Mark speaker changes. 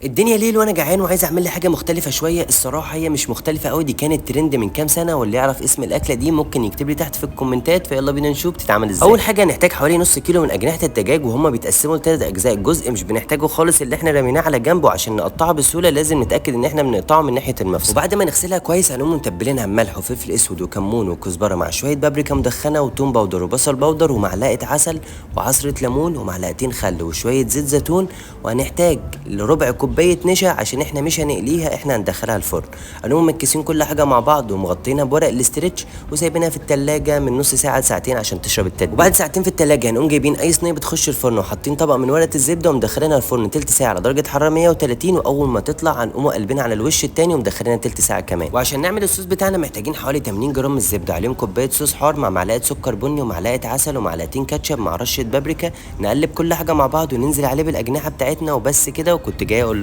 Speaker 1: الدنيا ليل وانا جعان وعايز اعمل لي حاجه مختلفه شويه. الصراحه هي مش مختلفه قوي، دي كانت ترند من كام سنه، واللي يعرف اسم الاكله دي ممكن يكتب لي تحت في الكومنتات. فيلا بينا نشوف بتتعمل ازاي. اول حاجه هنحتاج حوالي نص كيلو من اجنحه الدجاج، وهما بيتقسموا لثلاث اجزاء. الجزء مش بنحتاجه خالص اللي احنا رميناه على جنب، وعشان نقطعه بسهوله لازم نتاكد ان احنا بنقطعه من ناحيه المفصل. وبعد ما نغسلها كويس هنقوم متبلينها بملح وفلفل اسود وكمون وكزبره مع شويه بابريكا مدخنه وتوم باودر وبصل باودر ومعلقه عسل وعصره ليمون ومعلقتين خل وشويه زيت زيتون. وهنحتاج لربع كوبايه نشا عشان احنا مش هنقليها، احنا هندخلها الفرن. هنقوم مكسين كل حاجه مع بعض ومغطينها بورق الاسترتش وسايبينها في التلاجة من نص ساعه لساعتين عشان تشرب التتبيله. وبعد ساعتين في التلاجة هنقوم جايبين اي صينيه بتخش الفرن وحاطين طبق من ورقه الزبده ومدخلينها الفرن تلت ساعه على درجه حراره 130. واول ما تطلع هنقوم قلبنا على الوش التاني ومدخلينها تلت ساعه كمان. وعشان نعمل الصوص بتاعنا محتاجين حوالي 80 جرام من الزبده، عليهم كوبايه صوص حار مع معلقه سكر بني ومعلقه عسل ومعلقتين كاتشب مع رشه بابريكا. نقلب كل حاجه مع بعض وننزل عليه بالاجنحه بتاعتنا وبس كده. وكنت جاي اقول